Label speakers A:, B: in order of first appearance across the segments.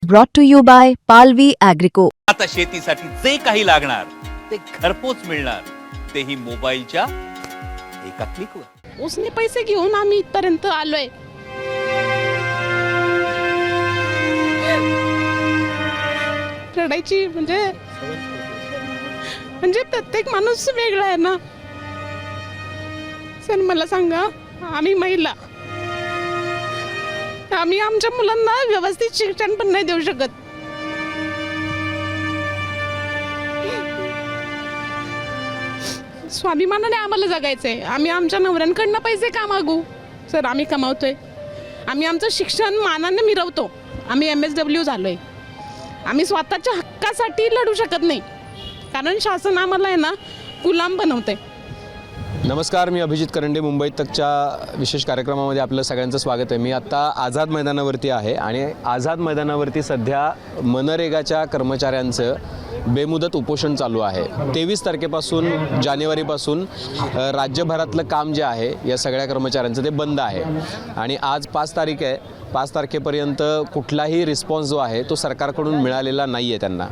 A: brought to you by Palvi Agrico.
B: आता शेतीसाठी जे काही लागणार ते घरपोच मिळणार, तेही मोबाईलच्या एका क्लिकवर.
C: उसने पैसे घेऊन आम्ही इथपर्यंत आलोय. रडायची म्हणजे प्रत्येक माणूस वेगळा आहे ना सर. मला सांगा, आम्ही महिला, आम्ही आमच्या मुलांना व्यवस्थित शिक्षण पण नाही देऊ शकत. स्वाभिमानाने आम्हाला जगायचंय. आम्ही आमच्या नवऱ्यांकडनं पैसे का मागू सर? आम्ही कमावतोय, आम्ही आमचं शिक्षण मानाने मिरवतो. आम्ही MSW झालोय. आम्ही स्वतःच्या हक्कासाठी लढू शकत नाही, कारण शासन आम्हाला आहे ना गुलाम बनवते.
D: नमस्कार, मी अभिजित करंडे. मुंबई तकच्या विशेष कार्यक्रमामध्ये आपलं सगळ्यांचं स्वागत आहे. मी आत्ता आझाद मैदानावरती आहे आणि आझाद मैदानावरती सध्या मनरेगाच्या कर्मचाऱ्यांचं बेमुदत उपोषण चालू आहे. 23 तारखेपासून, जानेवारीपासून राज्यभरातलं काम जे आहे या सगळ्या कर्मचाऱ्यांचं ते बंद आहे आणि आज 5 तारीख आहे. 5 तारखेपर्यंत कुठलाही रिस्पॉन्स जो आहे तो सरकारकडून मिळालेला नाही आहे त्यांना.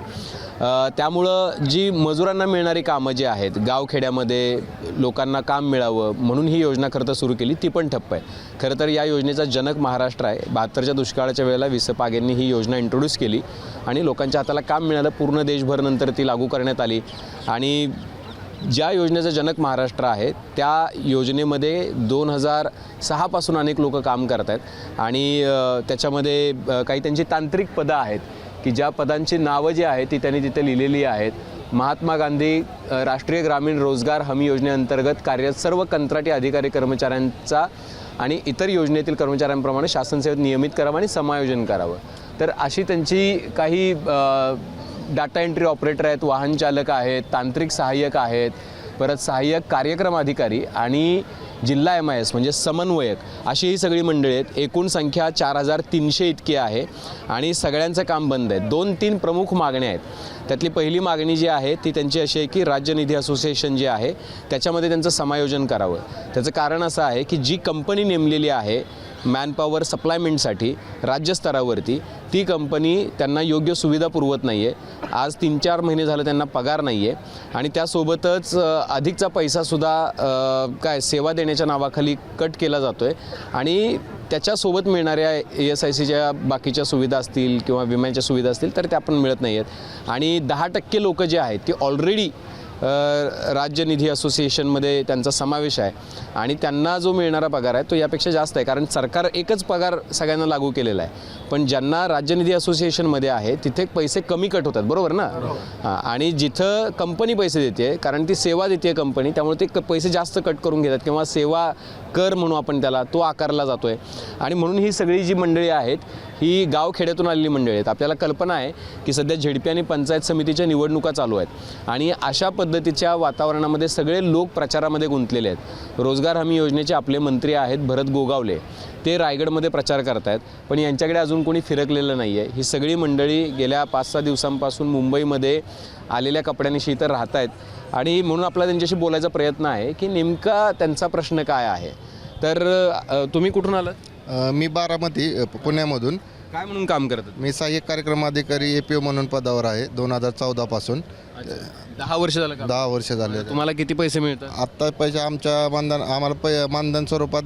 D: त्यामुळं जी मजुरांना मिळणारी कामं जी आहेत, गावखेड्यामध्ये लोकांना काम मिळावं म्हणून ही योजना खरं तर सुरू केली, ती पण ठप्प आहे. खरं तर या योजनेचा जनक महाराष्ट्र आहे. 72च्या दुष्काळाच्या वेळेला विसपागेंनी ही योजना इंट्रोड्यूस केली आणि लोकांच्या हाताला काम मिळालं. पूर्ण देशभर नंतर ती लागू करण्यात आली आणि ज्या योजनेचं जनक महाराष्ट्र आहे त्या योजनेमध्ये 2006 पासून अनेक लोक काम करत आहेत आणि त्याच्यामध्ये काही त्यांची तांत्रिक पदं आहेत की ज्या पदांची नावं जी आहेत ती त्यांनी तिथे लिहिलेली आहेत. महात्मा गांधी राष्ट्रीय ग्रामीण रोजगार हमी योजनेअंतर्गत कार्यरत सर्व कंत्राटी अधिकारी कर्मचाऱ्यांचा आणि इतर योजनेतील कर्मचाऱ्यांप्रमाणे शासन सेवेत नियमित करावं आणि समायोजन करावं. तर अशी त्यांची काही डाटा एंट्री ऑपरेटर आहेत, वाहन चालक आहेत, तांत्रिक सहाय्यक आहेत, परत सहाय्यक कार्यक्रम अधिकारी आणि जिल्हा MIS म्हणजे समन्वयक, अशी ही सगळी मंडळी आहेत. एकूण संख्या 4300 इतकी आहे आणि सगळ्यांचं काम बंद आहे. 2-3 प्रमुख मागण्या आहेत. त्यातली पहिली मागणी जी आहे ती त्यांची अशी आहे की राज्य निधी असोसिएशन जे आहे त्याच्यामध्ये त्यांचं समायोजन करावं. त्याचं कारण असं आहे की जी कंपनी नेमलेली आहे मॅनपॉवर सप्लायमेंटसाठी राज्यस्तरावरती, ती कंपनी त्यांना योग्य सुविधा पुरवत नाही आहे. आज 3-4 महिने झालं त्यांना पगार नाही आहे आणि त्यासोबतच अधिकचा पैसासुद्धा सेवा देण्याच्या नावाखाली कट केला जातो आहे आणि त्याच्यासोबत मिळणाऱ्या ESICच्या बाकीच्या सुविधा असतील किंवा विम्याच्या सुविधा असतील तर त्या पण मिळत नाही आहेत. आणि 10% लोक जे आहेत ती ऑलरेडी राज्य निधी असोसिएशनमध्ये त्यांचा समावेश आहे आणि त्यांना जो मिळणारा पगार आहे तो यापेक्षा जास्त आहे, कारण सरकार एकच पगार सगळ्यांना लागू केलेला आहे. पण ज्यांना राज्य निधी असोसिएशनमध्ये आहे तिथे पैसे कमी कट होतात, बरोबर ना? आणि जिथं कंपनी पैसे देते, कारण ती सेवा देते कंपनी, त्यामुळे ते पैसे जास्त कट करून घेतात किंवा सेवा कर म्हणू आपण त्याला, तो आकारला जातो आहे. आणि म्हणून ही सगळी जी मंडळी आहेत ही गावखेड्यातून आलेली मंडळी आहेत. आपल्याला कल्पना आहे की सध्या झेडपी आणि पंचायत समितीच्या निवडणुका चालू आहेत आणि अशा पद्धतीच्या वातावरणामध्ये सगळे लोक प्रचारामध्ये गुंतलेले आहेत. रोजगार हमी योजनेचे आपले मंत्री आहेत भरत गोगावले, ते रायगडमध्ये प्रचार करत आहेत, पण यांच्याकडे अजून कोणी फिरकलेलं नाही आहे. ही सगळी मंडळी गेल्या 5-6 दिवसांपासून मुंबईमध्ये आलेल्या कपड्यांशी इथं राहत आहेत आणि म्हणून आपला त्यांच्याशी बोलायचा प्रयत्न आहे की नेमका त्यांचा प्रश्न काय आहे. तर तुम्ही कुठून आलात?
E: मी बारामती, पुण्यामधून.
D: काय म्हणून काम करतात?
E: मी सहाय्यक कार्यक्रम अधिकारी APO म्हणून पदावर आहे 2014 पासून.
D: 10 वर्ष झालं का?
E: 10 वर्ष झाले.
D: तुम्हाला किती पैसे मिळतात?
E: आत्ता पैसे आमच्या आम्हाला मानधन स्वरूपात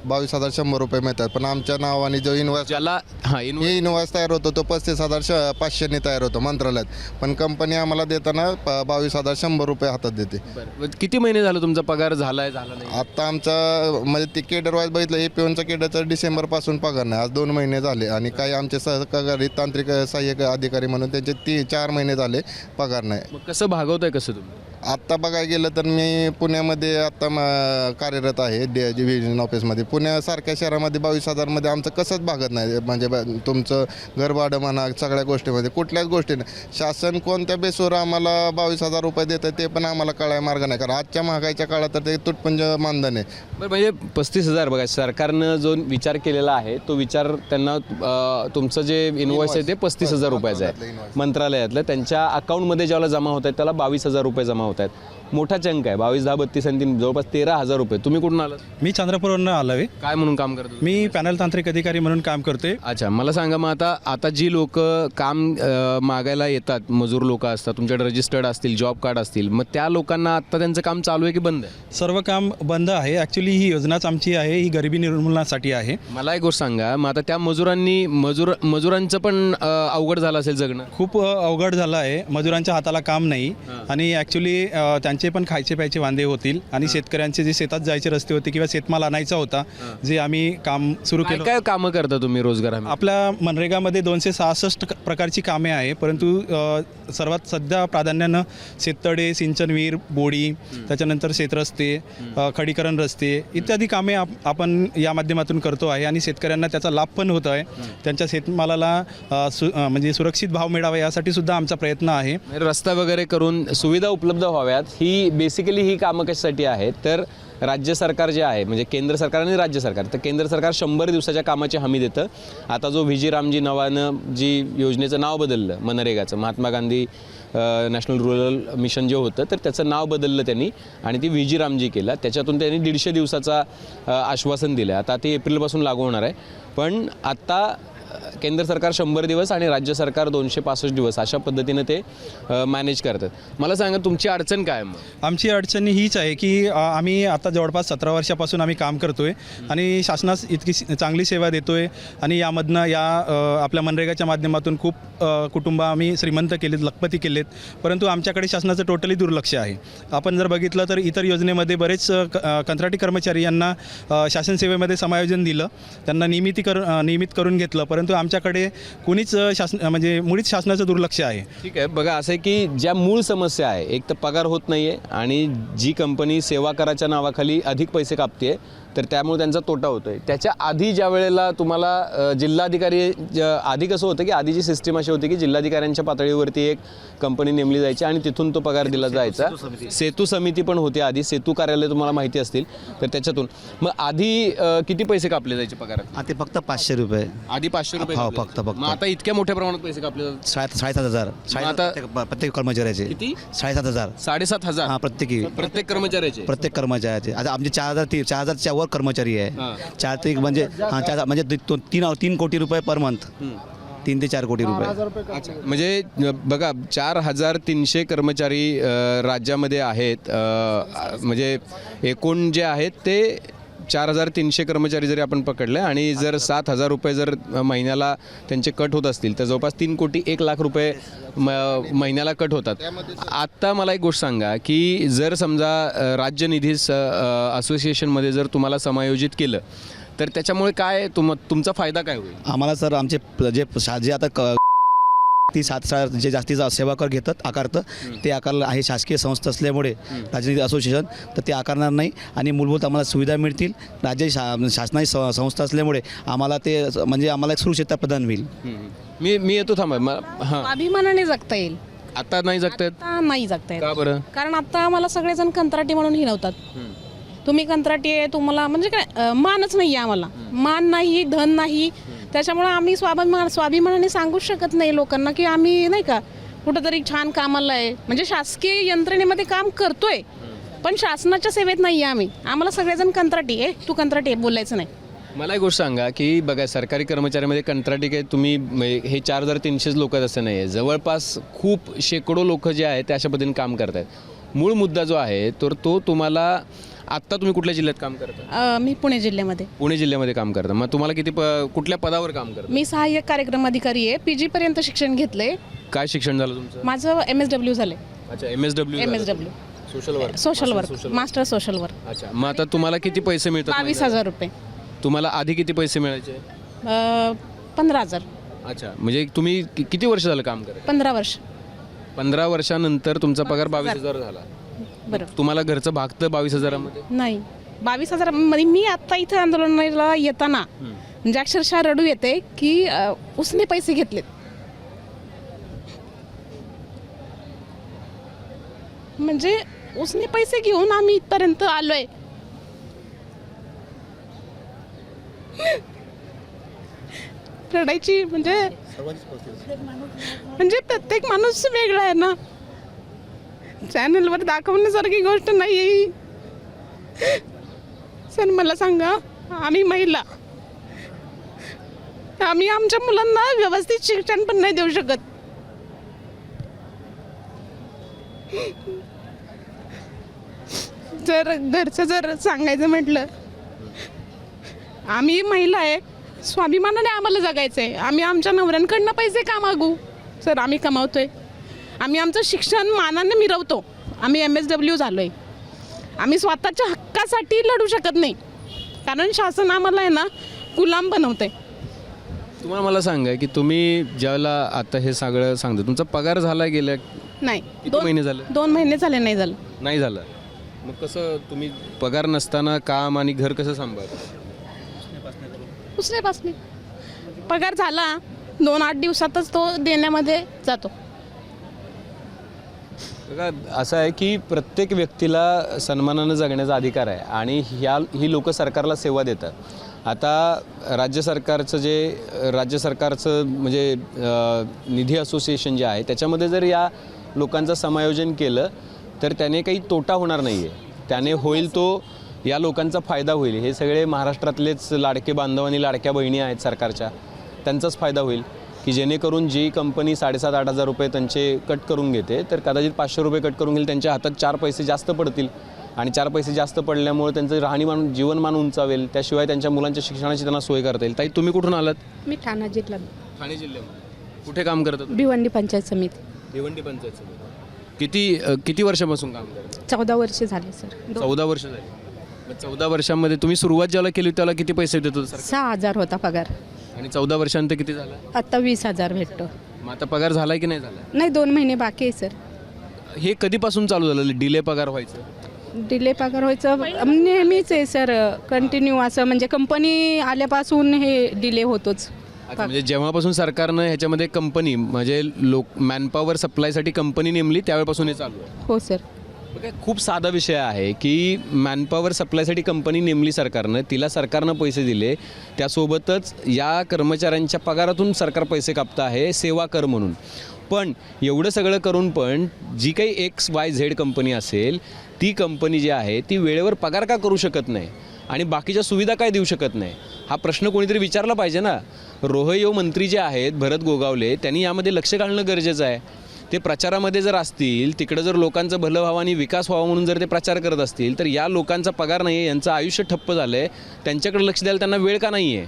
E: 22,100 रुपये मिळतात, पण आमच्या नावाने जो इन्व्हॉइस
D: ज्याला
E: इन्व्हॉइस तयार होतो तो 35,500 तयार होतो मंत्रालयात, पण कंपनी आम्हाला देताना 22,100 रुपये हातात देते.
D: किती महिने झालं तुमचा पगार झाला नाही?
E: आत्ता आमचा म्हणजे ते केडर वाईज बघितलं, APOचा केडरचा डिसेंबरपासून पगार नाही, आज 2 महिने झाले आणि काही आमचे सहकारी तांत्रिक सहाय्यक अधिकारी म्हणून त्यांचे 4 महिने झाले पगार नाही.
D: मग कसं भागवताय कसं तुम्ही?
E: आत्ता बघायला गेलं तर मी पुण्यामध्ये आत्ता कार्यरत आहे डिव्हिजन ऑफिसमध्ये. पुण्यासारख्या शहरामध्ये 22,000मध्ये आमचं कसंच भागत नाही. म्हणजे तुमचं घरभाडं म्हणा, सगळ्या गोष्टीमध्ये कुठल्याच गोष्टी नाही. शासन कोणत्या बेसवर आम्हाला 22,000 रुपये देतं ते पण आम्हाला कळायला मार्ग नाही, कारण आजच्या महागाईच्या काळात तर ते तुटपुंज मानधन आहे.
D: बरं, म्हणजे 35,000 बघा, सरकारनं जो विचार केलेला आहे तो विचार त्यांना तुमचं जे इन्व्हॉइस आहे ते 35,000 रुपयाचं आहे मंत्रालयातलं. त्यांच्या अकाउंटमध्ये ज्याला जमा होत आहे त्याला 22,000 रुपये जमा होत आहेत. मोठा चंक आहे. 22, 10, 32 आणि 3 जवळपास 13,000 रुपये. तुम्ही कुठून आलात?
F: मी चंद्रपूरवरून आलो आहे.
D: काय म्हणून काम करतो?
F: मी पॅनल तांत्रिक अधिकारी म्हणून काम करतोय.
D: अच्छा, मला सांगा मग आता जी लोक काम मागायला येतात, मजूर लोक असतात, तुमच्याकडे रजिस्टर्ड असतील, जॉब कार्ड असतील, मग त्या लोकांना आत्ता त्यांचं काम चालू आहे की बंद आहे?
F: सर्व काम बंद आहे. ॲक्च्युली ही योजनाच आमची आहे, ही गरिबी निर्मूलनासाठी आहे.
D: मला एक गोष्ट सांगा, मग आता त्या मजुरांचं पण अवघड झालं असेल जगणं.
F: खूप अवघड झालं आहे. मजुरांच्या हाताला काम नाही आणि ॲक्च्युली त्यांचे पण खायचे प्यायचे वांदे होतील आणि शेतकऱ्यांचे जे शेतात जायचे रस्ते होते किंवा शेतमाल आणायचा होता, जे आम्ही काम सुरू केलं.
D: काय कामं करता तुम्ही रोजगार हमी?
F: आपल्या मनरेगामध्ये 266 प्रकारची कामे आहे, परंतु सर्वात सध्या प्राधान्यानं शेततळे, सिंचन विहीर, बोडी, त्याच्यानंतर शेतरस्ते, खडीकरण रस्ते इत्यादी कामे आपण या माध्यमातून करतो आहे आणि शेतकऱ्यांना त्याचा लाभ पण होत आहे. त्यांच्या शेतमालाला म्हणजे सुरक्षित भाव मिळावा यासाठी सुद्धा आमचा प्रयत्न आहे.
D: रस्ता वगैरे करून सुविधा उपलब्ध व्हाव्यात. ही बेसिकली ही कामं कशासाठी आहेत तर राज्य सरकार जे आहे म्हणजे केंद्र सरकार आणि राज्य सरकार, तर केंद्र सरकार 100 दिवसाच्या कामाची हमी देतं. आता जो व्ही.जी. रामजी नावानं जी योजनेचं नाव बदललं मनरेगाचं, Mahatma Gandhi national rural mission जे होतं तर त्याचं नाव बदललं त्यांनी आणि ती व्ही.जी. रामजी केलं. त्याच्यातून त्यांनी 150 दिवसाचा आश्वासन दिलं. आता ते एप्रिलपासून लागू होणार आहे. पण आत्ता केंद्र सरकार 100 दिवस आणि राज्य सरकार 265 दिवस अशा पद्धतीनं ते मॅनेज करतात. मला सांगा तुमची अडचण काय मग?
F: आमची अडचण हीच आहे की आम्ही आता जवळपास 17 वर्षापासून आम्ही काम करतो आहे आणि शासनास इतकी चांगली सेवा देतो आहे आणि यामधनं आपल्या मनरेगाच्या माध्यमातून खूप कुटुंब आम्ही श्रीमंत केलेत, लखपती केलेत, परंतु आमच्याकडे शासनाचं टोटली दुर्लक्ष आहे. आपण जर बघितलं तर इतर योजनेमध्ये बरेच कंत्राटी कर्मचारी यांना शासन सेवेमध्ये समायोजन दिलं, त्यांना नियमित करून घेतलं, परंतु आमच्याकडे कुणीच म्हणजे मुळीच शासनाचं दुर्लक्ष आहे.
D: ठीक आहे. बघा असं आहे की ज्या मूळ समस्या आहे, एक तर पगार होत नाही आहे आणि जी कंपनी सेवा कराच्या नावाखाली अधिक पैसे कापते तर त्यामुळे त्यांचा तोटा होतो आहे. त्याच्या आधी ज्या वेळेला तुम्हाला जिल्हाधिकारी आधी कसं होतं की आधीची सिस्टीम अशी होती की जिल्हाधिकाऱ्यांच्या पातळीवरती एक कंपनी नेमली जायची आणि तिथून तो पगार दिला जायचा. सेतू समिती पण होती आधी, सेतू कार्यालय तुम्हाला माहिती असतील तर त्याच्यातून. मग आधी किती पैसे कापले जायचे पगारात?
G: ते फक्त 500 रुपये.
D: आधी 500 रुपये
G: हो,
D: कापले
G: फक्त
D: जायचे. मग आता इतक्या मोठ्या प्रमाणात पैसे कापले जातात?
G: 7,500
D: आता
G: प्रत्येक कर्मचाऱ्याचे.
D: किती?
G: 7,500.
D: 7,500
G: हां, प्रत्येक
D: कर्मचाऱ्याचे.
G: प्रत्येक कर्मचाऱ्याचे. आता आमचे 4,000च्या वर कर्मचारी आहे. 4 ते म्हणजे 3 कोटी रुपये पर मंथ. 3 ते 4 कोटी रुपये.
D: म्हणजे बघा 4,300 कर्मचारी राज्यामध्ये आहेत. म्हणजे एकूण जे आहेत ते 4,300 कर्मचारी जरी आपण पकडले आणि जर 7,000 रुपये जर महिन्याला त्यांचे कट होत असतील तर जवळपास 3 कोटी 1 लाख रुपये महिन्याला कट होतात. आत्ता मला एक गोष्ट सांगा की जर समजा राज्य निधी असोसिएशनमध्ये जर तुम्हाला समायोजित केलं तर त्याच्यामुळे काय तुमचा फायदा काय होईल?
G: आम्हाला सर आमचे जे आता ती 7 जे जास्तीचा सेवा कर घेतात आकारतं ते आकारलं आहे शासकीय संस्था असल्यामुळे राज्य असोसिएशन, तर ते आकारणार नाही आणि मूलभूत आम्हाला सुविधा मिळतील. राज्य शासनाची संस्था असल्यामुळे आम्हाला ते म्हणजे आम्हाला एक सुरक्षितता प्रदान होईल.
D: मी येतो थांबा. हां,
C: अभिमानाने जगता येईल.
D: आता नाही जगतायत?
C: आता नाही जगता येत.
D: का बरं?
C: कारण आता आम्हाला सगळेजण कंत्राटी म्हणून हिणवतात. तुम्ही कंत्राटी आहे, तुम्हाला म्हणजे काय मानच नाही आहे. आम्हाला मान नाही, धन नाही. त्याच्यामुळे आम्ही स्वाभिमानाने सांगू शकत नाही लोकांना की आम्ही नाही का कुठंतरी छान कामाला आहे, म्हणजे शासकीय यंत्रणेमध्ये काम करतोय पण शासनाच्या सेवेत नाही आहे आम्ही. आम्हाला सगळेजण कंत्राटी आहे, तू कंत्राटी आहे बोलायचं नाही.
D: मला एक गोष्ट सांगा की बघा सरकारी कर्मचाऱ्यामध्ये कंत्राटी काय तुम्ही हे 4,300 लोक असं नाही आहे, जवळपास खूप शेकडो लोक जे आहेत ते अशा पद्धतीने काम करत आहेत. मूळ मुद्दा जो आहे तर तो तुम्हाला आत्ता तुम्ही कुठल्या जिल्ह्यात काम करता?
C: मी पुणे जिल्ह्यामध्ये.
D: पुणे जिल्ह्यामध्ये काम करता. मग तुम्हाला किती कुठल्या पदावर काम करता?
C: मी सहाय्यक कार्यक्रम अधिकारी आहे. PG पर्यंत शिक्षण घेतलंय.
D: काय शिक्षण झालं तुमचं?
C: माझं MSW झालंय.
D: अच्छा, MSW.
C: Social work master social work.
D: अच्छा, मग आता तुम्हाला किती पैसे मिळतात?
C: 22,000 रुपये.
D: तुम्हाला आधी किती पैसे मिळायचे?
C: 15,000.
D: अच्छा, म्हणजे तुम्ही किती वर्ष झालं काम करत?
C: 15 वर्ष.
D: 15 वर्षानंतर तुमचा पगार 22,000 झाला.
C: बरं.
D: तुम्हाला घरचं भागतं 22,000मध्ये?
C: नाही, 22,000 मध्ये. मी आता इथं आंदोलनाला येताना म्हणजे अक्षरशः रडू येते की उसने पैसे घेतलेत. म्हणजे उसने पैसे घेऊन आम्ही इथपर्यंत आलोय. रडायची म्हणजे प्रत्येक माणूस वेगळा आहे ना. चॅनलवर दाखवण्यासारखी गोष्ट नाही आहे. सर मला सांगा, आम्ही महिला, आम्ही आमच्या मुलांना व्यवस्थित शिक्षण पण नाही देऊ शकत. जर सांगायचं म्हटलं, आम्ही महिला आहे, स्वाभिमानाने आम्हाला जगायचं आहे. आम्ही आमच्या नवऱ्यांकडनं पैसे का मागू? सर आम्ही कमावतोय, आम्ही आमचं शिक्षण मानाने मिरवतो. आम्ही MSW झालो आहे. आम्ही स्वतःच्या हक्कासाठी लढू शकत नाही, कारण शासन आम्हाला आहे ना गुलाम बनवतंय.
D: तुम्हाला मला सांगा की तुम्ही ज्यावेळेला आता हे सगळं सांगतो, तुमचा पगार झाला गेल्या
C: नाही,
D: किती महिने झाले?
C: 2 महिने झाले नाही झालं.
D: नाही झालं. मग कसं तुम्ही पगार नसताना काम आणि घर कसं सांभाळता?
C: उसनेपासने पगार झाला 2-8 दिवसातच तो देण्यामध्ये जातो.
D: बघा असं आहे की प्रत्येक व्यक्तीला सन्मानानं जगण्याचा अधिकार आहे आणि ही लोक सरकारला सेवा देतात. आता राज्य सरकारचं म्हणजे निधी असोसिएशन जे आहे त्याच्यामध्ये जर या लोकांचं समायोजन केलं तर त्याने काही तोटा होणार नाही आहे. त्याने होईल तो या लोकांचा फायदा होईल. हे सगळे महाराष्ट्रातलेच लाडके बांधव आणि लाडक्या बहिणी आहेत सरकारच्या, त्यांचाच फायदा होईल की जेणेकरून जी कंपनी 7,500-8,000 हजार रुपये त्यांचे कट करून घेते तर कदाचित 500 रुपये कट करून घेईल, त्यांच्या हातात 4 पैसे जास्त पडतील आणि 4 पैसे जास्त पडल्यामुळे त्यांचं राहणीमान जीवनमान उंचावेल. त्याशिवाय त्यांच्या मुलांच्या शिक्षणाची त्यांना सोय करता येईल. ताई तुम्ही कुठून आलात?
H: मी ठाणा जिल्हा
D: ठाणे जिल्ह्यामध्ये. कुठे काम करतात?
H: भिवंडी पंचायत समिती.
D: भिवंडी पंचायत समिती. किती वर्षापासून काम करतात?
H: 14 वर्षे झाले सर.
D: 14 वर्ष झाली. मग 14 वर्षांमध्ये तुम्ही सुरुवात ज्याला केली त्याला किती पैसे देतो सर?
H: 6,000 होता पगार.
D: आणि 14 वर्षांत किती झाला?
H: आता 20,000 भेटतो.
D: मग आता पगार झालाय की नाही झाला?
H: नाही, 2 महिने बाकी आहे सर.
D: हे कधीपासून चालू झालं डिले पगार व्हायचं?
H: डिले पगार व्हायचं नेहमीच आहे सर, कंटिन्यू असं, म्हणजे कंपनी आल्यापासून हे डिले होतोच.
D: अच्छा, म्हणजे जेव्हापासून सरकारनं ह्याच्यामध्ये कंपनी म्हणजे मॅनपॉवर सप्लायसाठी कंपनी नेमली त्यावेळेपासून हे चालू आहे?
H: हो सर.
D: खूप साधा विषय आहे की मॅनपॉवर सप्लायसाठी कंपनी नेमली सरकारनं, तिला सरकारनं पैसे दिले, त्यासोबतच या कर्मचाऱ्यांच्या पगारातून सरकार पैसे कापतं आहे सेवा कर म्हणून. पण एवढं सगळं करून पण जी काही XYZ कंपनी असेल ती कंपनी जी आहे ती वेळेवर पगार का करू शकत नाही आणि बाकीच्या सुविधा काय देऊ शकत नाही, हा प्रश्न कोणीतरी विचारला पाहिजे ना. रोहयो मंत्री जे आहेत भरत गोगावले, त्यांनी यामध्ये लक्ष घालणं गरजेचं आहे. ते प्रचारामध्ये जर असतील, तिकडं जर लोकांचं भलं व्हावं आणि विकास व्हावा म्हणून जर ते प्रचार करत असतील तर या लोकांचा पगार नाही आहे, यांचं आयुष्य ठप्प झालं आहे, त्यांच्याकडे लक्ष द्यायला त्यांना वेळ का नाही आहे?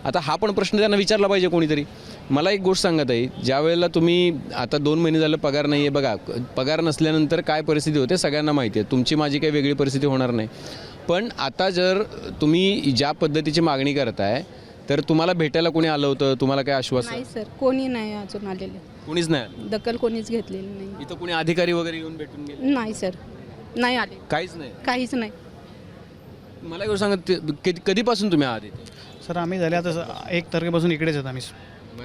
D: आता हा पण प्रश्न त्यांना विचारला पाहिजे कोणीतरी. मला एक गोष्ट सांगत आहे, ज्या वेळेला तुम्ही आता 2 महिने झालं पगार नाही आहे, बघा पगार नसल्यानंतर काय परिस्थिती होते सगळ्यांना माहिती आहे. तुमची माझी काही वेगळी परिस्थिती होणार नाही. पण आता जर तुम्ही ज्या पद्धतीची मागणी करताय तर तुम्हाला भेटायला कोणी आलं होतं? तुम्हाला काय आश्वासन?
H: नाही सर, कोणी नाही अजून आलेले.
D: कोणीच नाही आलं?
H: दखल कोणीच घेतलेली नाही.
D: इथं कोणी अधिकारी वगैरे येऊन भेटून गेले?
H: नाही सर, नाही आले,
D: काहीच नाही.
H: काहीच नाही.
D: मला एक गोष्ट सांगा, कधीपासून तुम्ही आहात इथे?
I: सर आम्ही झाले आता 1 तारखेपासून इकडेच आहेत आम्ही.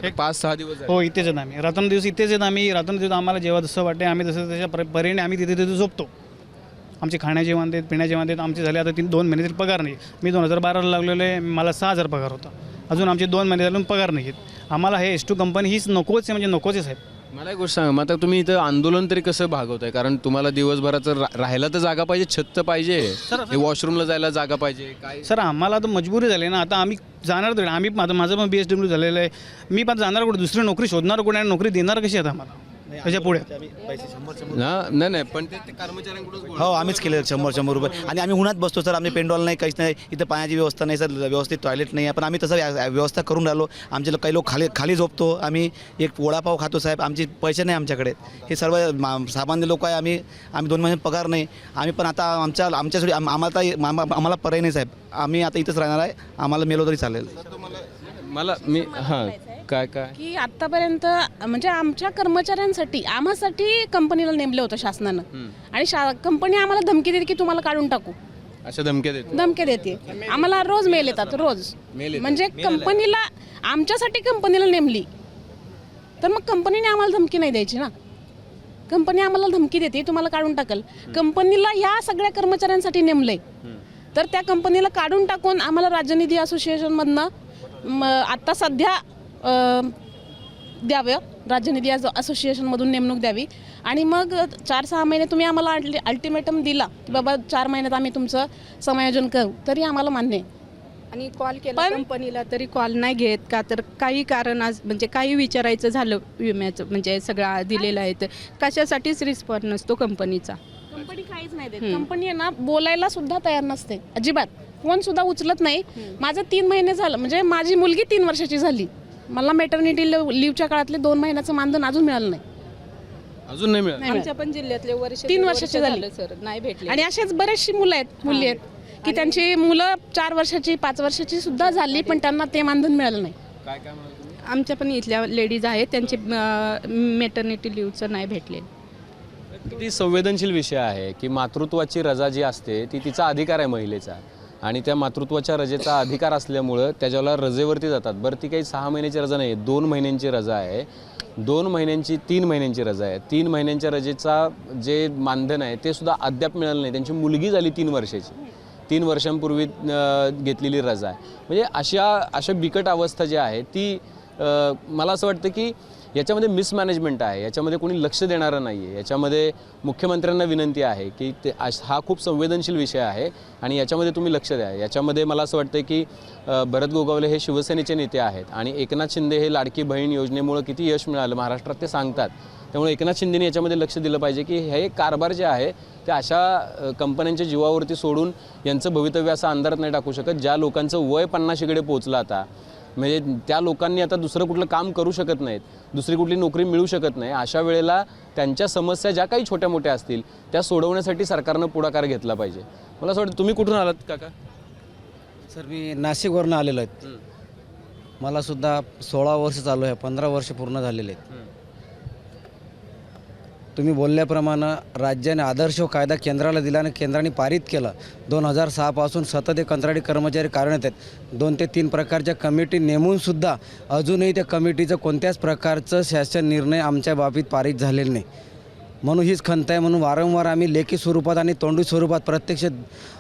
D: 5-6 दिवस झाले.
I: हो, इथेच आहेत आम्ही. रात्रंदिवस इथेच आहेत आम्ही. रात्रंदिवस आम्हाला जेव्हा जसं वाटते आम्ही तसं त्याच्या परीने आम्ही तिथे झोपतो. आमचे खाण्याचे वांदे आहेत, पिण्याचे वांदे आहेत. आमचे झाले आता 2 महिने तरी पगार नाही. मी 2012ला लागलेलो आहे, मला 6,000 पगार होता. अजून आमचे 2 महिने झाले पगार नाही आहेत. आम्हाला हे S2 कंपनी हीच नकोच आहे, म्हणजे नकोच आहे साहेब.
D: मला एक गोष्ट सांगा, मग आता तुम्ही इथं आंदोलन तरी कसं भागवताय? कारण तुम्हाला दिवसभराचं राहायला तर जागा पाहिजे, छत तर पाहिजे, हे वॉशरूमला जायला जागा पाहिजे. काय
I: सर आम्हाला तर मजबुरी झाली ना. आता आम्ही जाणार तरी, आम्ही माझं पण BSW झालेलं आहे. मी पण जाणार कुठे, दुसरी नोकरी शोधणार कुठे आणि नोकरी देणार कशी आता आम्हाला त्याच्या पुढे?
D: नाही पण ते कर्मचाऱ्यांकडून
G: हो, आम्हीच केले 100 रुपये. आणि आम्ही उन्हात बसतो सर, आम्ही पेंडॉल नाही, काहीच नाही, इथं पाण्याची व्यवस्था नाही सर, व्यवस्थित टॉयलेट नाही आहे. पण आम्ही तसं व्यवस्था करून राहिलो. आमचे काही लोक खाली झोपतो, आम्ही एक वडापाव खातो साहेब, आमचे पैसे नाही आमच्याकडे. हे सर्व सामान्य लोक आहे. आम्ही 2 महिने पगार नाही. आम्ही पण आता आमच्यासाठी आम्हाला पर्याय नाही साहेब. आम्ही आता इथंच राहणार आहे. आम्हाला मेलो तरी चालेल.
D: काय
C: की आतापर्यंत म्हणजे आमच्या कर्मचाऱ्यांसाठी आम्हासाठी कंपनीला नेमलं होतं शासनानं आणि कंपनी आम्हाला धमकी देते की तुम्हाला काढून टाकू.
D: अशा धमक्या
C: देते आम्हाला. रोज मेल येतात, रोज. म्हणजे कंपनीला, आमच्यासाठी कंपनीला नेमली तर मग कंपनीने आम्हाला धमकी नाही द्यायची ना. कंपनी आम्हाला धमकी देते तुम्हाला काढून टाकल. कंपनीला ह्या सगळ्या कर्मचाऱ्यांसाठी नेमलंय तर त्या कंपनीला काढून टाकून आम्हाला राज्यनिधी असोसिएशनमधनं आत्ता सध्या द्यावं राज्यनिधी असोसिएशनमधून नेमणूक द्यावी आणि मग 4-6 महिने तुम्ही आम्हाला अल्टिमेटम दिला की बाबा 4 महिन्यात आम्ही तुमचं समायोजन करू, तरी आम्हाला मान्य आहे.
H: आणि कॉल केला कंपनीला तरी कॉल नाही घेत का, तर काही कारण आज म्हणजे काही विचारायचं झालं विम्याचं म्हणजे सगळं दिलेलं आहे तर कशासाठीच रिस्पॉन्स नसतो कंपनीचा.
C: कंपनी काहीच नाही देत. कंपनी आहे ना बोलायला सुद्धा तयार नसते अजिबात, फोन सुद्धा उचलत नाही. माझं 3 महिने झालं म्हणजे माझी मुलगी 3 वर्षाची झाली, मला मॅटर्निटी लिव्हच्या काळातले 2 महिन्याचं मानधन अजून मिळालं नाही.
D: अजून नाही मिळालं.
C: नाही मिळालं.
H: आमच्या पण जिल्ह्यातले वर्ष
C: 3 वर्षाचे झाले
H: सर नाही भेटले.
C: आणि असेच बरेचशी मुलं आहेत मुली आहेत की त्यांची मुलं 4 वर्षाची 5 वर्षाची सुद्धा झाली पण त्यांना ते मानधन मिळालं नाही.
D: काय काय म्हणाल तुम्ही?
H: आमच्या पण इथल्या लेडीज आहेत त्यांची मॅटर्निटी लिव्हचं नाही भेटले.
D: किती संवेदनशील विषय आहे की मातृत्वाची रजा जी असते ती तिचा अधिकार आहे महिलेचा, आणि त्या मातृत्वाच्या रजेचा अधिकार असल्यामुळं त्याच्याला रजेवरती जातात. बरं ती काही 6 महिन्याची रजा नाही आहे, 2 महिन्यांची रजा आहे, 2 महिन्यांची 3 महिन्यांची रजा आहे. 3 महिन्यांच्या रजेचा जे मानधन आहे ते सुद्धा अद्याप मिळालं नाही. त्यांची मुलगी झाली 3 वर्षाची, 3 वर्षांपूर्वी घेतलेली रजा आहे. म्हणजे अशा बिकट अवस्था जी आहे ती मला असं वाटतं की याच्यामध्ये मिसमॅनेजमेंट आहे, याच्यामध्ये कोणी लक्ष देणारं नाही आहे. याच्यामध्ये मुख्यमंत्र्यांना विनंती आहे की हा खूप संवेदनशील विषय आहे आणि याच्यामध्ये तुम्ही लक्ष द्या. याच्यामध्ये मला असं वाटतं की भरत गोगावले हे शिवसेनेचे नेते आहेत आणि एकनाथ शिंदे हे लाडकी बहीण योजनेमुळं किती यश मिळालं महाराष्ट्रात ते सांगतात. त्यामुळे एकनाथ शिंदेने याच्यामध्ये लक्ष दिलं पाहिजे की हे कारभार जे आहे ते अशा कंपन्यांच्या जीवावरती सोडून यांचं भवितव्य असं अंधारात नाही टाकू शकत. ज्या लोकांचं वय 50कडे पोहोचलं आता, म्हणजे त्या लोकांनी आता दुसरं कुठलं काम करू शकत नाहीत, दुसरी कुठली नोकरी मिळू शकत नाही. अशा वेळेला त्यांच्या समस्या ज्या काही छोट्या मोठ्या असतील त्या सोडवण्यासाठी सरकारनं पुढाकार घेतला पाहिजे. मला असं वाटतं. तुम्ही कुठून आलात काका?
J: सर मी नाशिकवरून आलेलो आहेत. मला सुद्धा 16 वर्ष चालू आहे, 15 वर्ष पूर्ण झालेले आहेत. तुम्ही बोलल्याप्रमाणे राज्याने आदर्श कायदा केंद्राला दिला आणि केंद्राने पारित केला. 2006 पासून सतत हे कंत्राटी कर्मचारी कार्यरत आहेत. 2 ते 3 प्रकारच्या कमिटी नेमूनसुद्धा अजूनही त्या कमिटीचं कोणत्याच प्रकारचं शासन निर्णय आमच्या बाबतीत पारित झालेला नाही. म्हणून हीच खंत आहे. म्हणून वारंवार आम्ही लेखी स्वरूपात आणि तोंडी स्वरूपात प्रत्यक्ष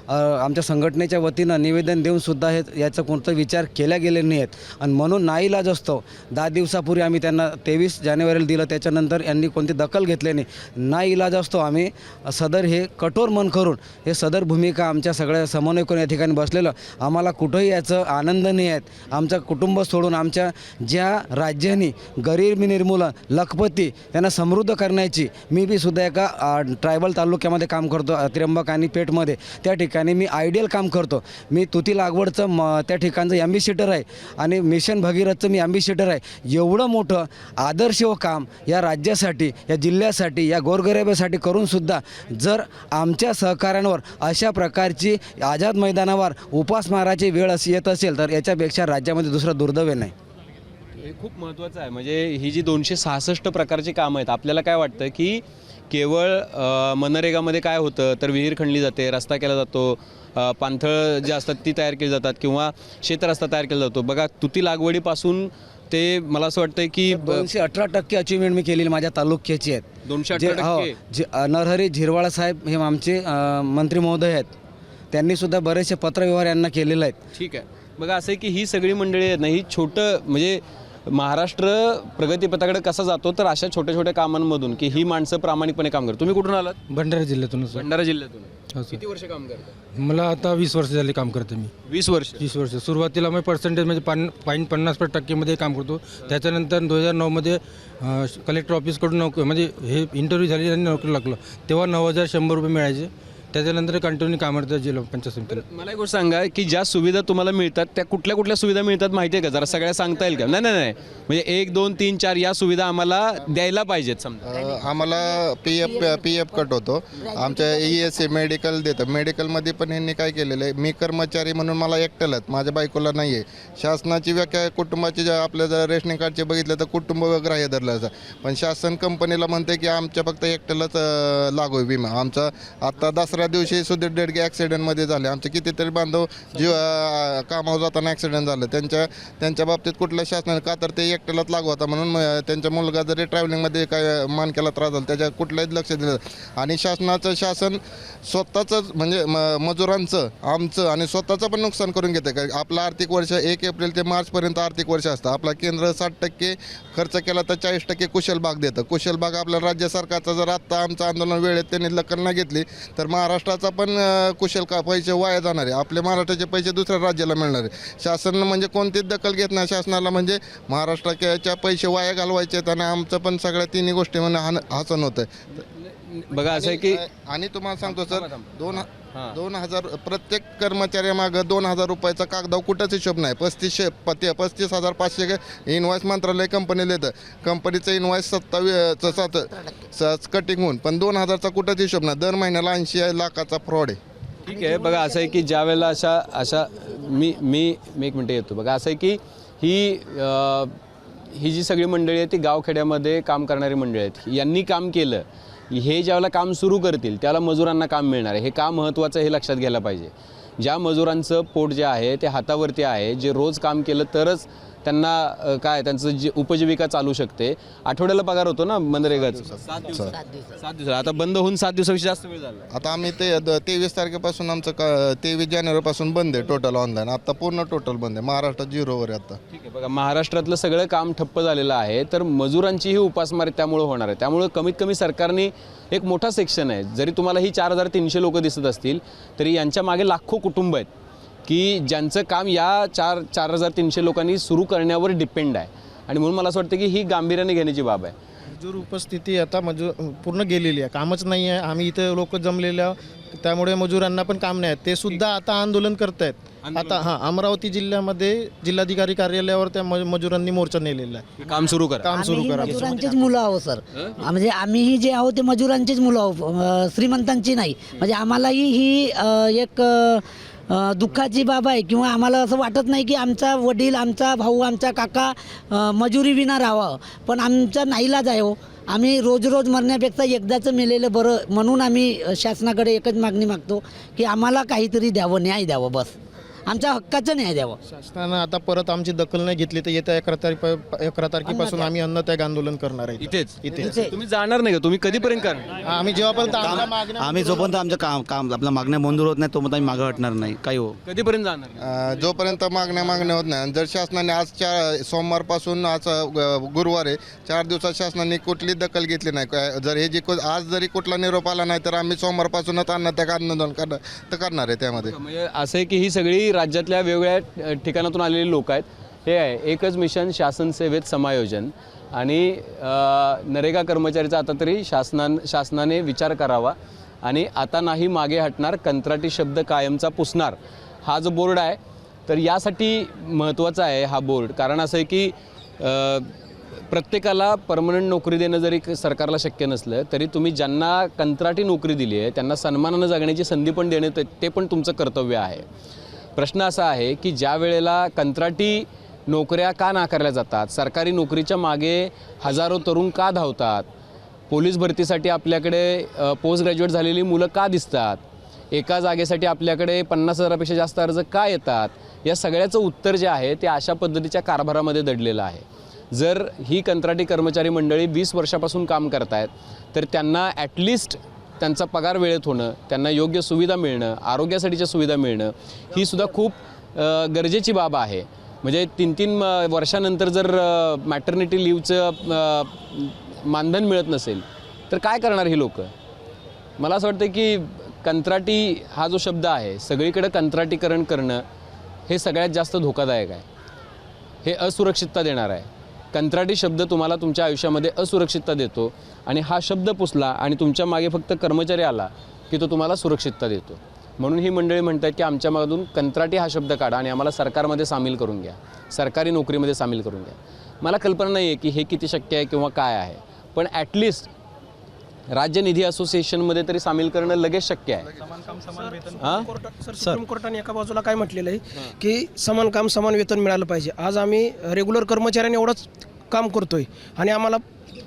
J: आमच्या संघटनेच्या वतीनं निवेदन देऊनसुद्धा याचा कोणता विचार केला गेले नाही आहेत. आणि म्हणून नाईलाज असतो 10 दिवसापूर्वी आम्ही त्यांना 23 जानेवारीला दिलं, त्याच्यानंतर यांनी कोणती दखल घेतली नाही. नाईलाज असतो आम्ही सदर हे कठोर मन करून हे सदर भूमिका आमच्या सगळ्या समन्वयकरून या ठिकाणी बसलेलं. आम्हाला कुठंही याचं आनंद नाही आहेत. आमचं कुटुंब सोडून आमच्या ज्या राज्यांनी गरिबी निर्मूलन लखपती त्यांना समृद्ध करण्याची, मी बी सुद्धा एका ट्रायबल तालुक्यामध्ये काम करतो त्र्यंबक आणि पेठमध्ये, त्या ठिकाणी मी आयडियल काम करतो. मी तुती लागवडचं त्या ठिकाणचं ॲम्बेसिडर आहे आणि मिशन भगीरथचं मी ॲम्बेसिडर आहे. एवढं मोठं आदर्श व काम या राज्यासाठी, या जिल्ह्यासाठी, या गोरगरिबासाठी करूनसुद्धा जर आमच्या सहकाऱ्यांवर अशा प्रकारची आझाद मैदानावर उपासमाराची वेळ येत असेल तर याच्यापेक्षा राज्यामध्ये दुसरं दुर्दैव नाही.
D: हे खूप महत्त्वाचं आहे. म्हणजे ही जी 266 प्रकारची कामं आहेत, आपल्याला काय वाटतं की केवळ मनरेगामध्ये काय होतं तर विहीर खणली जाते, रस्ता केला जातो, पाणथळ जे असतात ती तयार केली जातात किंवा शेतरस्ता तयार केला जातो. बघा तुती लागवडीपासून ते मला असं वाटतं की
J: 218% अचिव्हमेंट मी केलेली माझ्या तालुक्याची आहेत.
D: 218%.
J: नरहरी झिरवाळा साहेब हे आमचे मंत्री महोदय आहेत, त्यांनीसुद्धा बरेचसे पत्रव्यवहार यांना केलेले आहेत.
D: ठीक आहे. बघा असं आहे की ही सगळी मंडळी आहेत ना, ही छोटं म्हणजे महाराष्ट्र प्रगतीपथाकडे कसा जातो तर अशा छोट्या छोट्या कामांमधून की ही माणसं प्रामाणिकपणे काम करतात. तुम्ही कुठून आलात?
F: भंडारा जिल्ह्यातून.
D: भंडारा जिल्ह्यातून. किती वर्ष काम करता?
F: मला आता 20 वर्ष झाले काम करते मी.
D: 20 वर्ष.
F: 20 वर्ष. सुरुवातीला मी पर्सेंटेज म्हणजे 50% काम करतो. त्याच्यानंतर 2009मध्ये कलेक्टर ऑफिसकडून नोकरी म्हणजे हे इंटरव्ह्यू झाली आणि नोकरी लागलं तेव्हा 9,100 रुपये मिळायचे. त्याच्यानंतर कंटिन्यू काम करतात जिल्हा पंचायत समितीला.
D: मला एक गोष्ट सांगा की ज्या सुविधा तुम्हाला मिळतात त्या कुठल्या कुठल्या सुविधा मिळतात माहिती आहे का? जरा सगळ्या सांगता येईल का? नाही म्हणजे 1, 2, 3, 4 या सुविधा आम्हाला द्यायला पाहिजेत. समजा
E: आम्हाला पी एफ कट होतो, आमच्या ESA मेडिकल देतं. मेडिकलमध्ये पण ह्यांनी काय केलेलं आहे, मी कर्मचारी म्हणून मला एकट्यालाच, माझ्या बायकोला नाही आहे. शासनाची व्याख्या कुटुंबाची आपल्या जर रेशनिंग कार्डचे बघितलं तर कुटुंब ग्राह्य धरलं असं, पण शासन कंपनीला म्हणते की आमच्या फक्त एकट्यालाच लागू आहे विमा. आमचा आत्ता दसऱ्या दुसऱ्या दिवशी सुधीर डेडगे ॲक्सिडेंटमध्ये झाले. आमचे कितीतरी बांधव कामावर जाताना ॲक्सिडेंट झालं. त्यांच्या बाबतीत कुठल्या शासनाने, का तर ते एकट्यालाच लागू होता म्हणून त्यांचा मुलगा जरी ट्रॅव्हलिंगमध्ये काय मानक्याला त्रास झाला त्याच्या कुठल्याही लक्ष दिलं. आणि शासन स्वतःचं म्हणजे मजुरांचं, आमचं आणि स्वतःचं पण नुकसान करून घेते. काय आपलं आर्थिक वर्ष 1 एप्रिल ते मार्चपर्यंत आर्थिक वर्ष असतं. आपला केंद्र 60% खर्च केला तर 40% कुशल भाग देतं. कुशल भाग आपल्या राज्य सरकारचा जर आत्ता आमचं आंदोलन वेळेत त्यांनी दखल न घेतली तर महाराष्ट्राचा पण कुशल का पैसे वाया जाणार आहे. आपले महाराष्ट्राचे पैसे दुसऱ्या राज्याला मिळणार आहे. शासन म्हणजे कोणतीच दखल घेत नाही. शासनाला म्हणजे महाराष्ट्राच्या पैसे वाया घालवायचे आहेत आणि आमचं पण सगळ्या तिन्ही गोष्टी म्हणजे हसन होतं.
D: बघा असं आहे की
E: आणि तुम्हाला सांगतो सर 2,000 प्रत्येक कर्मचाऱ्यामागं 2,000 रुपयाचा कागदाव कुठंच हिशोब नाही. 35,500 इनवॉइस मंत्रालय कंपनीला येतं. कंपनीचं इनवॉइस 27 कटिंग होऊन पण 2,000चा कुठंच हिशोब नाही. दर महिन्याला 80 लाखाचा फ्रॉड आहे.
D: ठीक आहे. बघा असं आहे की ज्या वेळेला अशा मी एक मिनटं येतो. बघा असं आहे की ही जी सगळी मंडळी आहे ती गावखेड्यामध्ये काम करणारी मंडळी आहेत. यांनी काम केलं, हे ज्यावेळेला काम सुरू करतील त्याला मजुरांना काम मिळणार आहे. हे काम महत्त्वाचं हे लक्षात घ्यायला पाहिजे. ज्या मजुरांचं पोट जे आहे ते हातावरती आहे, जे रोज काम केलं तरच त्यांना त्यांचं जी उपजीविका चालू शकते. आठवड्याला पगार होतो ना मनरेगाचा 7 दिवस. आता बंद होऊन 7 दिवसापेक्षा जास्त वेळ झाला.
E: आता आम्ही 23 तारखेपासून आमचं 23 जानेवारीपासून बंद आहे टोटल ऑनलाईन. आता पूर्ण टोटल बंद आहे. महाराष्ट्रात 0वर आहे आता.
D: ठीक आहे. बघा महाराष्ट्रातलं सगळं काम ठप्प झालेलं आहे तर मजुरांचीही उपासमारी त्यामुळे होणार आहे. त्यामुळे कमीत कमी सरकारने एक मोठा सेक्शन आहे. जरी तुम्हाला ही 4,300 लोक दिसत असतील तरी यांच्या मागे लाखो कुटुंब आहेत की ज्यांचं काम या 4,300 लोकांनी सुरू करण्यावर डिपेंड आहे. आणि म्हणून मला असं वाटतं की ही गांभीर्याने घेण्याची बाब आहे.
K: मजूर उपस्थिती आता पूर्ण गेलेली आहे. कामच नाही आहे. आम्ही इथं लोक जमलेल्या त्यामुळे मजुरांना पण काम नाही. ते सुद्धा आता आंदोलन करत आहेत. आता अमरावती जिल्ह्यामध्ये जिल्हाधिकारी कार्यालयावर त्या मजुरांनी मोर्चा नेलेला आहे.
D: काम सुरू करा.
L: मजुरांचेच मुलं आहोत सर. म्हणजे आम्हीही जे आहोत ते मजुरांचेच मुलं आहोत, श्रीमंतांची नाही. म्हणजे आम्हालाही ही एक दुःखाची बाब आहे. किंवा आम्हाला असं वाटत नाही की आमचा वडील, आमचा भाऊ, आमचा काका मजुरी विना राहावं. पण आमचा नाईलाज आहे हो. आम्ही रोज मरण्यापेक्षा एकदाचं मेलेलं बरं. म्हणून आम्ही शासनाकडे एकच मागणी मागतो की आम्हाला काहीतरी द्यावं, न्याय द्यावं, बस आमच्या हक्काचं न्याय द्यावं.
K: शासनानं आता परत आमची दखल नाही घेतली तर येत्या 11 तारखेपासून आम्ही अन्नत्याग आंदोलन करणार आहे.
D: इथेच तुम्ही जाणार नाही का? तुम्ही कधीपर्यंत करणार?
K: आम्ही जेव्हापर्यंत
G: आम्ही जोपर्यंत आमचं काम आपल्या मागण्या मंजूर होत नाही तोपर्यंत आम्ही मागं हटणार नाही. काही हो
D: कधीपर्यंत जाणार?
E: जोपर्यंत मागण्या होत नाही. जर शासनाने आज सोमवारपासून आज गुरुवार आहे, 4 दिवसात शासनाने कुठली दखल घेतली नाही. जर हे आज जरी कुठला निरोप आला नाही तर आम्ही सोमवारपासूनच अन्नत्याग आंदोलन करणार आहे. त्यामध्ये
D: म्हणजे असं आहे की ही सगळी राज्यातल्या वेगवेगळ्या ठिकाणातून आलेली लोक आहेत. हे आहे एकच मिशन शासन सेवेत समायोजन. आणि नरेगा कर्मचारीचा आता तरी शासनाने विचार करावा आणि आता नाही मागे हटणार, कंत्राटी शब्द कायमचा पुसणार हा जो बोर्ड आहे तर यासाठी महत्त्वाचा आहे हा बोर्ड. कारण असं आहे की प्रत्येकाला परमनंट नोकरी देणं जरी सरकारला शक्य नसलं तरी तुम्ही ज्यांना कंत्राटी नोकरी दिली आहे त्यांना सन्मानानं जगण्याची संधी पण देणं ते पण तुमचं कर्तव्य आहे. प्रश्न असा आहे की ज्या वेळेला कंत्राटी नोकऱ्या का नाकारल्या जातात, सरकारी नोकरीच्या मागे हजारो तरुण का धावतात, पोलीस भरतीसाठी आपल्याकडे पोस्ट ग्रॅज्युएट झालेली मुलं का दिसतात, एका जागेसाठी आपल्याकडे 50,000पेक्षा जास्त अर्ज का येतात, या सगळ्याचं उत्तर जे आहे ते अशा पद्धतीच्या कारभारामध्ये दडलेलं आहे. जर ही कंत्राटी कर्मचारी मंडळी 20 वर्षापासून काम करत आहेत तर त्यांना ॲटलिस्ट त्यांचा पगार वेळेत होणं, त्यांना योग्य सुविधा मिळणं, आरोग्यासाठीच्या सुविधा मिळणं ही सुद्धा खूप गरजेची बाब आहे. म्हणजे 3-3 वर्षानंतर जर मॅटर्निटी लिव्हचं मानधन मिळत नसेल तर काय करणार ही लोक? मला असं वाटतं की कंत्राटी हा जो शब्द आहे सगळीकडे कंत्राटीकरण करणं हे सगळ्यात जास्त धोकादायक आहे. हे असुरक्षितता देणार आहे. कंत्राटी शब्द तुम्हाला तुमच्या आयुष्यामध्ये असुरक्षितता देतो आणि हा शब्द पुसला आणि तुमच्या मागे फक्त कर्मचारी आला की तो तुम्हाला सुरक्षितता देतो. म्हणून ही मंडळी म्हणतात की आमच्यामधून कंत्राटी हा शब्द काढा आणि आम्हाला सरकारमध्ये सामील करून घ्या, सरकारी नोकरीमध्ये सामील करून घ्या. मला कल्पना नाही आहे की हे किती शक्य आहे किंवा काय आहे, पण ॲटलिस्ट राज्य निधी असोसिएशनमध्ये तरी सामील करणं लगेच शक्य आहे.
M: सुप्रीम कोर्टाने एका बाजूला काय म्हटलेलं आहे की समान काम समान वेतन मिळालं पाहिजे. आज आम्ही रेग्युलर कर्मचाऱ्यांनी एवढंच काम करतोय आणि आम्हाला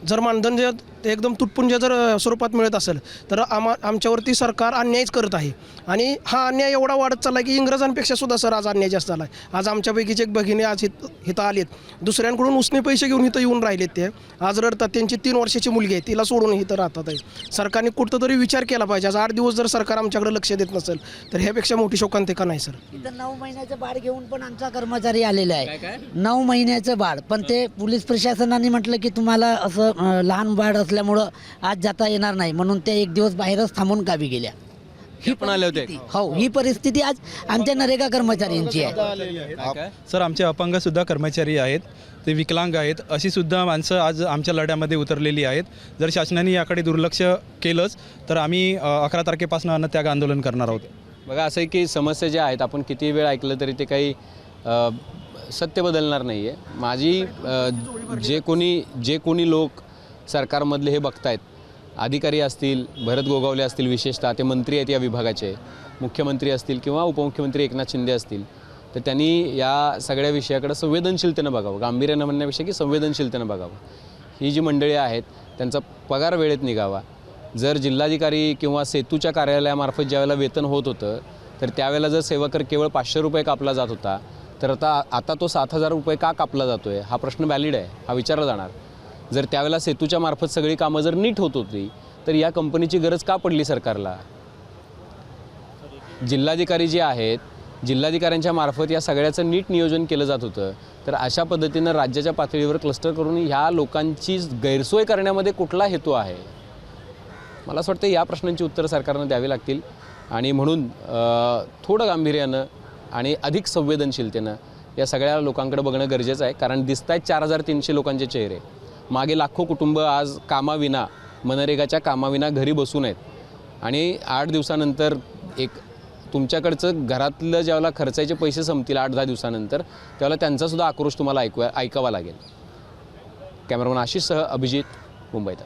M: जर मानधन जे ते एकदम तुटपुंज जर स्वरूपात मिळत असेल तर आमच्यावरती सरकार अन्यायच करत आहे. आणि हा अन्याय एवढा वाढत चालला की इंग्रजांपेक्षा सुद्धा सर आज अन्याय जास्त झाला आहे. आज आमच्यापैकीच एक भगिनी आज इथं आलेत, दुसऱ्यांकडून उसने पैसे घेऊन इथं येऊन राहिलेत. ते आज रडतात, त्यांची 3 वर्षाची मुलगी आहे, तिला सोडून इथं राहतात आहे. सरकारने कुठंतरी विचार केला पाहिजे. आज 8 दिवस जर सरकार आमच्याकडे लक्ष देत नसेल तर ह्यापेक्षा मोठी शोकांतिका नाही सर.
L: इथं 9 महिन्याचं बाळ घेऊन पण आमचा कर्मचारी आलेला आहे. 9 महिन्याचं बाळ, पण ते पोलीस प्रशासनाने म्हटलं की तुम्हाला असं लहान बाळ असल्यामुळं आज जाता येणार नाही, म्हणून त्या 1 दिवस बाहेरच थांबून गावी गेल्या.
D: ही पण आले होते.
L: हो, ही परिस्थिती आज आमच्या नरेगा कर्मचाऱ्यांची आहे.
F: सर आमचे अपंग सुद्धा कर्मचारी आहेत, ते विकलांग आहेत, अशी सुद्धा माणसं आज आमच्या लढ्यामध्ये उतरलेली आहेत. जर शासनाने याकडे दुर्लक्ष केलंच तर आम्ही 11 तारखेपासून अन्नत्याग आंदोलन करणार आहोत.
D: बघा असं आहे की समस्या ज्या आहेत आपण किती वेळ ऐकलं तरी ते काही सत्य बदलणार नाही आहे. माझी जे कोणी लोक सरकारमधले हे बघतायत, अधिकारी असतील, भरत गोगावले असतील, विशेषतः ते मंत्री आहेत या विभागाचे, मुख्यमंत्री असतील किंवा उपमुख्यमंत्री एकनाथ शिंदे असतील, तर त्यांनी या सगळ्या विषयाकडे संवेदनशीलतेनं बघावं, गांभीर्यानं म्हणण्यापेक्षा की संवेदनशीलतेनं बघावं. ही जी मंडळी आहेत त्यांचा पगार वेळेत निघावा. जर जिल्हाधिकारी किंवा सेतूच्या कार्यालयामार्फत ज्यावेळेला वेतन होत होतं तर त्यावेळेला जर सेवा कर केवळ 500 रुपये कापला जात होता, तर आता तो 7,000 रुपये का कापला जातो आहे हा प्रश्न व्हॅलिड आहे, हा विचारला जाणार. जर त्यावेळेला सेतूच्या मार्फत सगळी कामं जर नीट होत होती तर या कंपनीची गरज का पडली सरकारला? जिल्हाधिकारी जे आहेत, जिल्हाधिकाऱ्यांच्या मार्फत या सगळ्याचं नीट नियोजन केलं जात होतं, तर अशा पद्धतीनं राज्याच्या पातळीवर क्लस्टर करून ह्या लोकांची गैरसोय करण्यामध्ये कुठला हेतू आहे? मला असं वाटतं या प्रश्नांची उत्तरं सरकारनं द्यावी लागतील. आणि म्हणून थोडं गांभीर्यानं आणि अधिक संवेदनशीलतेनं या सगळ्या लोकांकडे बघणं गरजेचं आहे. कारण दिसत आहेत 4,300 लोकांचे चेहरे. मागे लाखो कुटुंब आज कामाविना, मनरेगाच्या कामाविना घरी बसून आहेत. आणि 8 दिवसानंतर तुमच्याकडचं घरातलं ज्यावेळेला खर्चाचे पैसे संपतील 8-10 दिवसानंतर, त्यावेळेला त्यांचासुद्धा आक्रोश तुम्हाला ऐकावा लागेल. कॅमेरामन आशिषसह अभिजित, मुंबईत.